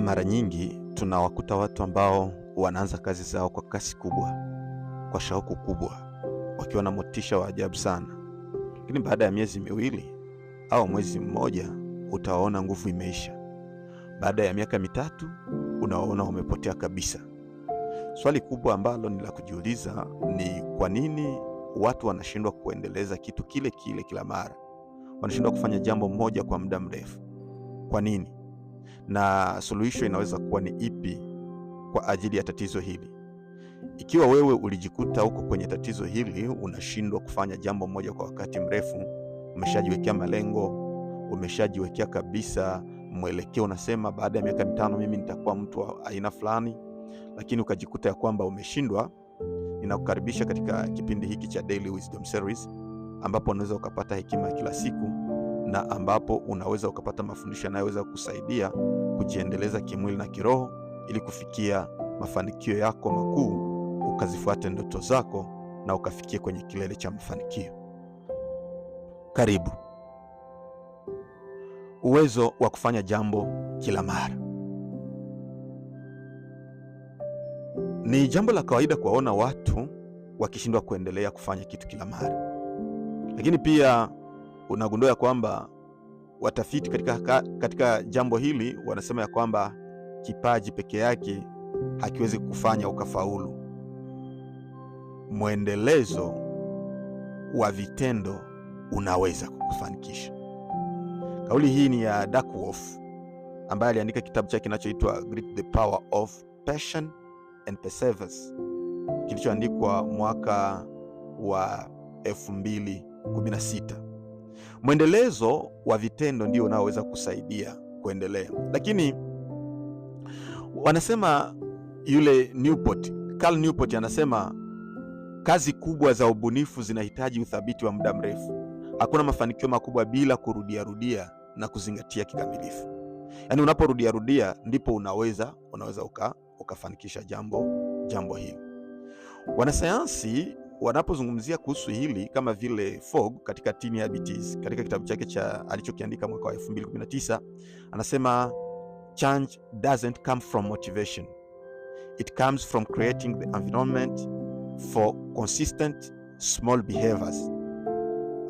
Mara nyingi tunawakuta watu ambao wanaanza kazi zao kwa kasi kubwa, kwa shauku kubwa, wakiwa na motisha wa ajabu sana. Lakini baada ya miezi miwili au mwezi mmoja utawaona nguvu imeisha. Baada ya miaka mitatu unawaona wamepotea kabisa. Swali kubwa ambalo ni la kujiuliza ni kwa nini watu wanashindwa kuendeleza kitu kile kile kila mara? Wanashindwa kufanya jambo moja kwa muda mrefu. Kwa nini? Na suluhisho inaweza kuwa ni ipi kwa ajili ya tatizo hili? Ikiwa wewe ulijikuta huko kwenye tatizo hili, unashindwa kufanya jambo moja kwa wakati mrefu, umeshajiwekea malengo, umeshajiwekea kabisa mwelekeo, unasema baada ya miaka 5 mimi nitakuwa mtu wa aina fulani, lakini ukajikuta ya kwamba umeshindwa, ninakukaribisha katika kipindi hiki cha Daily Wisdom Series, ambapo unaweza ukapata hekima ya kila siku na ambapo unaweza ukapata mafundisho yanayoweza kusaidia kujiendeleza kimwili na kiroho ili kufikia mafanikio yako makuu, ukazifuate ndoto zako na ukafikia kwenye kilele cha mafanikio. Karibu. Uwezo wa kufanya jambo kila mara. Ni jambo la kawaida kuwaona watu wakishindwa kuendelea kufanya kitu kila mara. Lakini pia unagundua ya kwamba watafiti katika jambo hili wanasema ya kwamba kipaji peke yake hakiwezi kufanya ukafaulu. Mwendelezo wa vitendo unaweza kukufanikisha. Kauli hii ni ya Duckworth ambaye aliandika kitabu chake kinachoitwa The Power of Passion and Perseverance, kilichoandikwa mwaka wa 2016. Mwendelezo wa vitendo ndio unaoweza kusaidia kuendelea. Lakini wanasema Carl Newport anasema kazi kubwa za ubunifu zinahitaji uthabiti wa muda mrefu. Hakuna mafanikio makubwa bila kurudia na kuzingatia kikamilifu. Yaani unaporudia ndipo unaweza ukafanikisha jambo hili. Wanasayansi wanapozungumzia kuhusu hili, kama vile Fogg katika Tiny Habits, katika kitabu chake alichokiandika mwaka wa 2019, anasema change doesn't come from motivation. It comes from creating the environment for consistent small behaviors.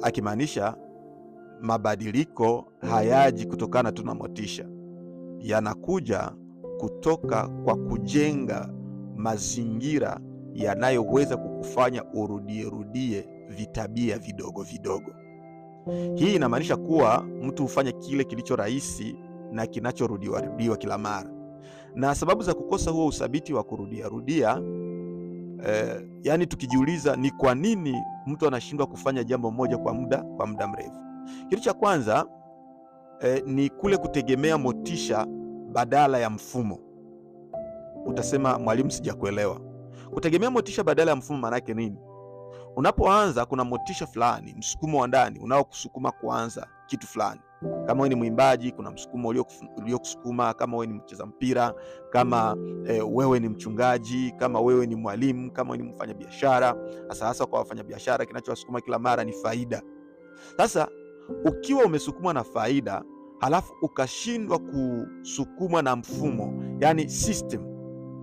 Akimaanisha mabadiliko hayaji kutokana tu na motisha, yanakuja kutoka kwa kujenga mazingira yanayoweza kukufanya urudie vitabia vidogo vidogo. Hii inamaanisha kuwa mtu hufanya kile kilicho rahisi na kinachorudiwa kila mara. Na sababu za kukosa huo uthabiti wa kurudia, yani tukijiuliza ni kwa nini mtu anashindwa kufanya jambo moja kwa muda mrefu. Kitu cha kwanza ni kule kutegemea motisha badala ya mfumo. Utasema mwalimu, sijakuelewa. Kutegemea motisha badala ya mfumo maana yake nini? Unapoanza kuna motisha fulani, msukumo wa ndani unaokusukuma kuanza kitu fulani. Kama wewe ni mwimbaji, kuna msukumo uliokusukuma. Kama wewe ni mcheza mpira, kama wewe ni mchungaji, kama wewe ni mwalimu, kama wewe ni mfanyabiashara. Hasa kwa wafanyabiashara kinachowasukuma kila mara ni faida. Sasa ukiwa umesukumwa na faida halafu ukashindwa kusukumwa na mfumo, yani system,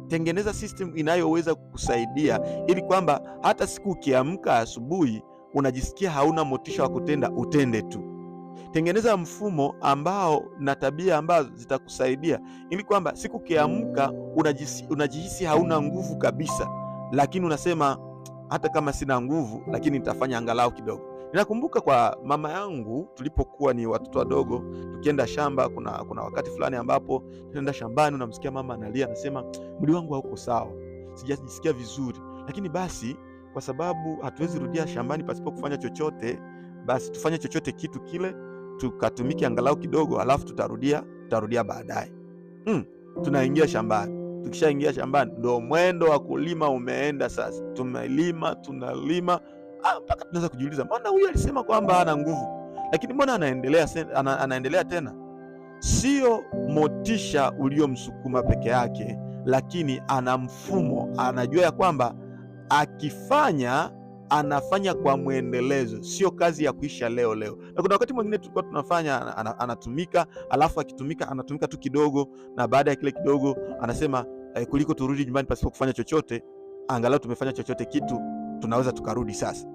tengeneza system inayoweza kukusaidia ili kwamba hata siku ukiamka asubuhi unajisikia hauna motisha wa kutenda, utende tu. Tengeneza mfumo ambao na tabia ambazo zitakusaidia ili kwamba siku ukiamka unajihisi hauna nguvu kabisa, lakini unasema hata kama sina nguvu lakini nitafanya angalau kidogo. Ninakumbuka kwa mama yangu tulipokuwa ni watoto wadogo, tukienda shamba, kuna wakati fulani ambapo tunaenda shambani, unamsikia mama analia, anasema mwili wangu hauko sawa, sijajisikia vizuri, lakini basi kwa sababu hatuwezi rudia shambani pasipo kufanya chochote, basi tufanye chochote kitu kile, tukatumike angalau kidogo, halafu tutarudia baadaye. Tunaingia shambani. Tukishaingia shambani ndio mwendo wa kulima umeenda sasa. Tunalima mpaka tunaweza kujiuliza, mbona huyu alisema kwamba hana nguvu, lakini mbona anaendelea tena? Sio motisha uliomsukuma peke yake, lakini ana mfumo. Anajua ya kwamba akifanya anafanya kwa mwendelezo, sio kazi ya kuisha leo. Na kuna wakati mwingine tulikuwa tunafanya anatumika, alafu akitumika anatumika tu kidogo, na baada ya kile kidogo anasema kuliko turudi nyumbani pasipo kufanya chochote, angalau tumefanya chochote kitu, tunaweza tukarudi sasa.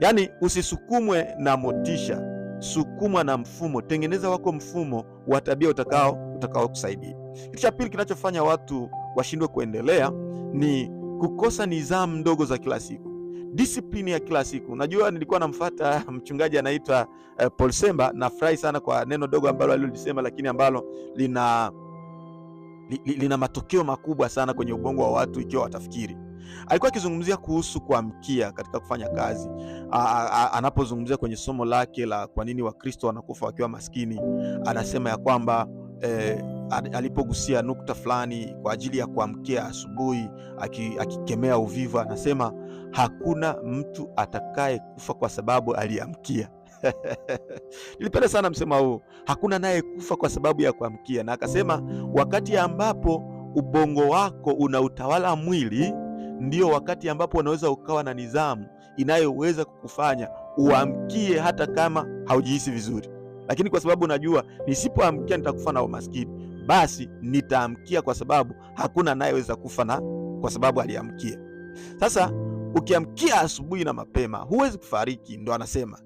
Yaani usisukumwe na motisha, sukumwa na mfumo. Tengeneza wako mfumo wa tabia utakao kusaidia. Kitu cha pili kinachofanya watu washindwe kuendelea ni kukosa nidhamu ndogo za kila siku, discipline ya kila siku. Unajua, nilikuwa namfuata mchungaji anaitwa Paul Semba. Nafurahi sana kwa neno dogo ambalo alilisema, lakini ambalo lina matokeo makubwa sana kwenye ubongo wa watu ikiwa watafikiri. Alikuwa akizungumzia kuhusu kuamkia katika kufanya kazi. Anapozungumzia kwenye somo lake la kwa nini Wakristo wanakufa wakiwa maskini, anasema ya kwamba alipogusia nukta fulani kwa ajili ya kuamkia asubuhi, akikemea uvivu, anasema hakuna mtu atakaye kufa kwa sababu aliamkia. Nilipenda sana msema huu, hakuna naye kufa kwa sababu ya kuamkia. Na akasema wakati ambapo ubongo wako unautawala mwili, ndio wakati ambapo unaweza ukawa na nidhamu inayoweza kukufanya uamkie hata kama haujihisi vizuri. Lakini kwa sababu unajua nisipoamkia nitakufa na umaskini, basi nitaamkia kwa sababu hakuna anayeweza kufa kwa sababu aliamkia. Sasa ukiamkia asubuhi na mapema huwezi kufariki, ndo anasema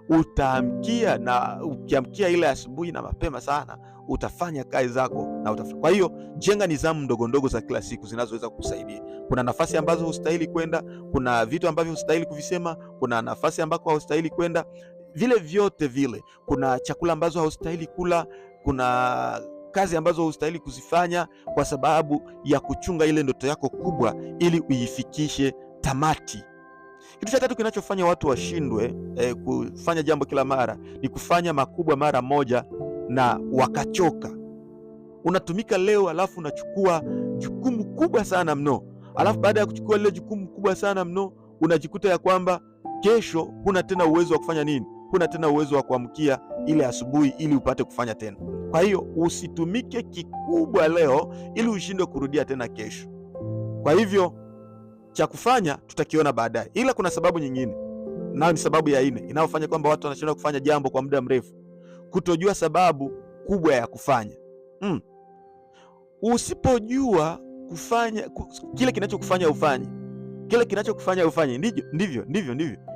utaamkia, na ukiamkia ile asubuhi na mapema sana utafanya kazi zako na Kwa hiyo jenga nidhamu ndogo ndogo za kila siku zinazoweza kukusaidia. Kuna nafasi ambazo hustahili kwenda, kuna vitu ambavyo hustahili kuvisema, kuna nafasi ambako haustahili kwenda, vile vyote vile. Kuna chakula ambazo haustahili kula, kuna kazi ambazo hustahili kuzifanya kwa sababu ya kuchunga ile ndoto yako kubwa ili uifikishe tamati. Kitu cha tatu kinachofanya watu washindwe kufanya jambo kila mara ni kufanya makubwa mara moja na wakachoka. Unatumika leo alafu unachukua jukumu kubwa sana mno, alafu baada ya kuchukua lile jukumu kubwa sana mno unajikuta ya kwamba kesho huna tena uwezo wa kufanya nini? Huna tena uwezo wa kuamkia ile asubuhi ili upate kufanya tena. Kwa hiyo usitumike kikubwa leo ili ushindwe kurudia tena kesho. Kwa hivyo cha kufanya tutakiona baadaye, ila kuna sababu nyingine, nayo ni sababu ya 4 inayofanya kwamba watu wanashindwa kufanya jambo kwa muda mrefu: kutojua sababu kubwa ya kufanya. Usipojua kufanya kile kinachokufanya ufanye, kile kinachokufanya ufanye ndivyo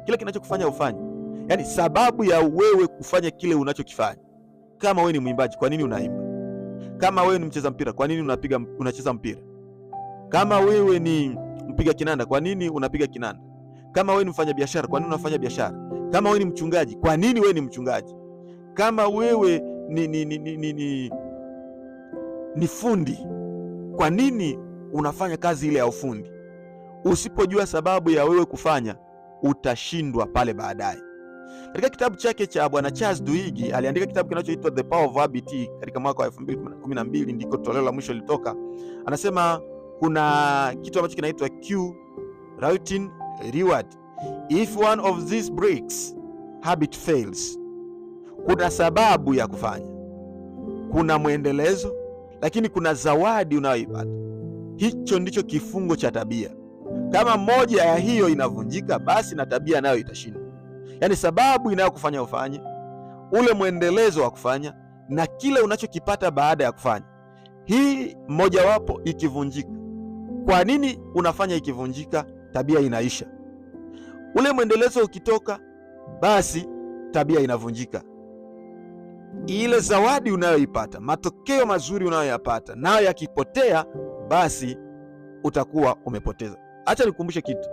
kile kinachokufanya ufanye, yaani sababu ya wewe kufanya kile unachokifanya. Kama wewe ni mwimbaji, kwa nini unaimba? Kama wewe ni mcheza mpira, kwa nini unacheza mpira? Kama wewe ni mpiga kinanda, kwa nini unapiga kinanda? Kama wewe ni mfanya biashara, kwa nini unafanya biashara? Kama wewe ni mchungaji, kwa nini wewe ni mchungaji? Kama wewe ni fundi, kwa nini unafanya kazi ile ya ufundi? Usipojua sababu ya wewe kufanya, utashindwa pale baadaye. Katika kitabu chake cha Bwana Charles Duhigg, aliandika kitabu kinachoitwa The Power of Habit katika mwaka wa 2012, ndiko toleo la mwisho lilitoka. Anasema kuna kitu ambacho kinaitwa cue, routine, reward. If one of these breaks, habit fails. Kuna sababu ya kufanya, kuna mwendelezo, lakini kuna zawadi unayoipata. Hicho ndicho kifungo cha tabia. Kama moja ya hiyo inavunjika, basi na tabia nayo itashindwa. Yaani sababu inayokufanya ufanye, ule mwendelezo wa kufanya, na kile unachokipata baada ya kufanya. Hii mojawapo ikivunjika, kwa nini unafanya ikivunjika? Tabia inaisha. Ule mwendelezo ukitoka, basi tabia inavunjika. Ile zawadi unayoipata, matokeo mazuri unayoyapata, nayo yakipotea, basi utakuwa umepoteza. Acha nikukumbushe kitu.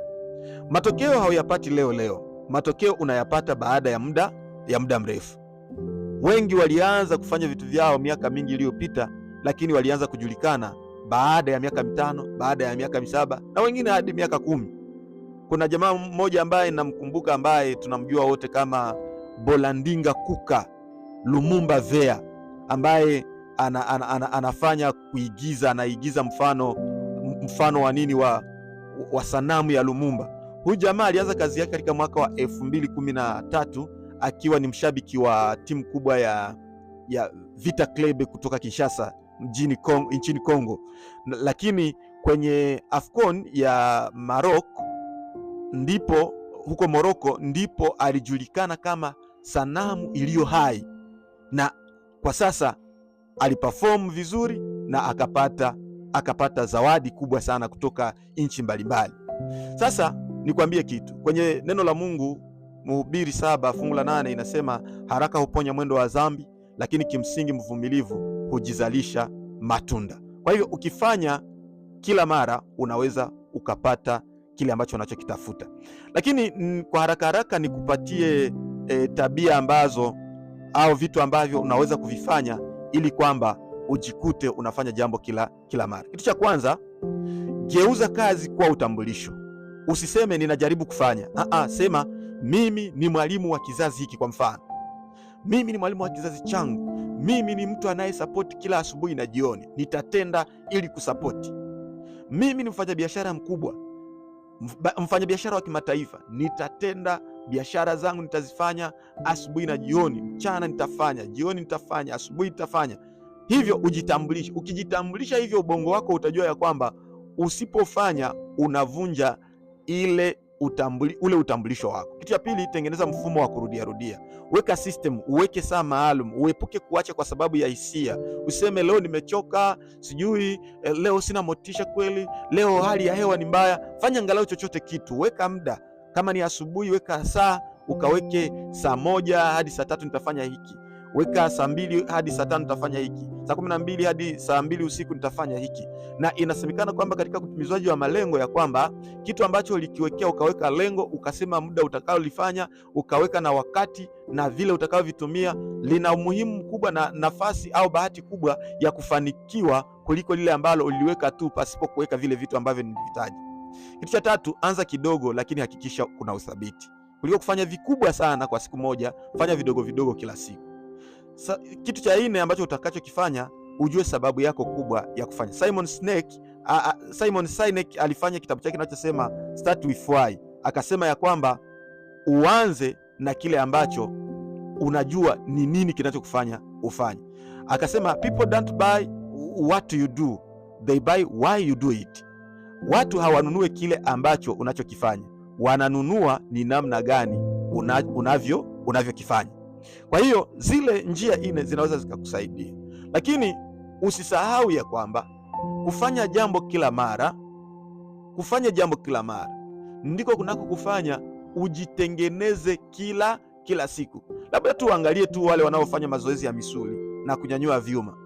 Matokeo hauyapati leo. Matokeo unayapata baada ya muda mrefu. Wengi walianza kufanya vitu vyao miaka mingi iliyopita, lakini walianza kujulikana baada ya miaka 5, baada ya miaka 7, na wengine hadi miaka 10. Kuna jamaa mmoja ambaye namkumbuka, ambaye tunamjua wote kama Bolandinga Kuka Lumumba Vea, ambaye anafanya kuigiza, anaigiza mfano wa nini wa sanamu ya Lumumba. Huyu jamaa alianza kazi yake katika mwaka wa 2013 akiwa ni mshabiki wa timu kubwa ya Vita Club kutoka Kinshasa nchini Kongo. Lakini kwenye AFCON ya Maroc ndipo huko Moroko ndipo alijulikana kama sanamu iliyo hai, na kwa sasa aliperform vizuri na akapata zawadi kubwa sana kutoka nchi mbalimbali. Sasa nikwambie kitu, kwenye neno la Mungu Mhubiri 7 fungu la 8 inasema, haraka huponya mwendo wa dhambi, lakini kimsingi mvumilivu hujizalisha matunda. Kwa hivyo ukifanya kila mara unaweza ukapata kile ambacho unachokitafuta. Lakini kwa haraka haraka nikupatie tabia ambazo au vitu ambavyo unaweza kuvifanya ili kwamba ujikute unafanya jambo kila mara. Kitu cha kwanza, geuza kazi kuwa utambulisho. Usiseme ninajaribu kufanya. Sema mimi ni mwalimu wa kizazi hiki. Kwa mfano, mimi ni mwalimu wa kizazi changu. Mimi ni mtu anayesapoti kila asubuhi na jioni. Nitatenda ili kusapoti. Mimi ni mfanyabiashara mkubwa, mfanyabiashara wa kimataifa. Nitatenda biashara zangu, nitazifanya asubuhi na jioni. Mchana nitafanya, jioni nitafanya, asubuhi nitafanya. Hivyo ujitambulishe. Ukijitambulisha hivyo, ubongo wako utajua ya kwamba usipofanya unavunja ule utambulisho wako. Kitu cha pili, tengeneza mfumo wa kurudia. Weka system, uweke saa maalum, uepuke kuacha kwa sababu ya hisia. Useme leo nimechoka, sijui leo sina motisha kweli, leo hali ya hewa ni mbaya. Fanya angalau chochote kitu, weka muda. Kama ni asubuhi, weka saa, ukaweke saa 1 hadi saa 3 nitafanya hiki. Weka saa 2 hadi saa 5 nitafanya hiki. Saa 12 hadi saa 2 usiku nitafanya hiki. Na inasemekana kwamba katika utimizwaji wa malengo ya kwamba kitu ambacho ulikiwekea, ukaweka lengo, ukasema muda utakaolifanya, ukaweka na wakati na vile utakavyovitumia, lina umuhimu mkubwa na nafasi au bahati kubwa ya kufanikiwa kuliko lile ambalo uliweka tu pasipo kuweka vile vitu ambavyo nilivitaji. Kitu cha tatu, anza kidogo lakini hakikisha kuna uthabiti. Kuliko kufanya vikubwa sana kwa siku moja, fanya vidogo vidogo kila siku. Kitu cha 4 ambacho utakachokifanya, ujue sababu yako kubwa ya kufanya. Simon Sinek alifanya kitabu chake kinachosema Start with Why. Akasema ya kwamba uanze na kile ambacho unajua ni nini kinachokufanya ufanye. Akasema people don't buy what you do, they buy why you do it. Watu hawanunue kile ambacho unachokifanya, wananunua ni namna gani unavyokifanya. Kwa hiyo zile njia 4 zinaweza zikakusaidia, lakini usisahau ya kwamba kufanya jambo kila mara ndiko kunako kufanya ujitengeneze kila siku. Labda tu angalie tu wale wanaofanya mazoezi ya misuli na kunyanyua vyuma.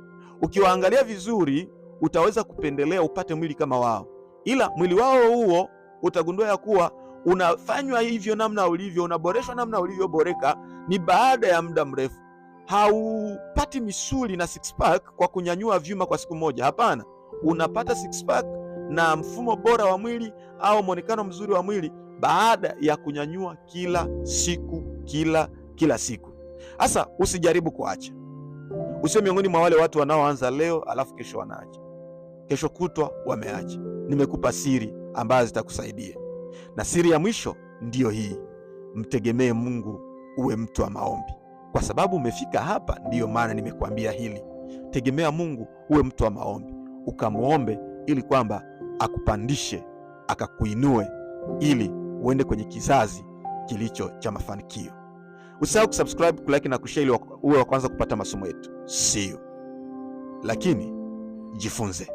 Ukiwaangalia vizuri, utaweza kupendelea upate mwili kama wao, ila mwili wao huo utagundua ya kuwa unafanywa hivyo namna ulivyo, unaboreshwa namna ulivyoboreka ni baada ya muda mrefu. Haupati misuli na six pack kwa kunyanyua vyuma kwa siku moja. Hapana, unapata six pack na mfumo bora wa mwili au muonekano mzuri wa mwili baada ya kunyanyua kila siku. Sasa usijaribu kuacha. Usiwe miongoni mwa wale watu wanaoanza leo alafu kesho wanaacha, kesho kutwa wameacha. Nimekupa siri ambazo zitakusaidia, na siri ya mwisho ndiyo hii: mtegemee Mungu, uwe mtu wa maombi. Kwa sababu umefika hapa, ndiyo maana nimekuambia hili. Tegemea Mungu, uwe mtu wa maombi, ukamwombe ili kwamba akupandishe, akakuinue ili uende kwenye kizazi kilicho cha mafanikio. Usisahau kusubscribe, kulike na kushare ili uwe wa kwanza kupata masomo yetu. See you. Lakini jifunze.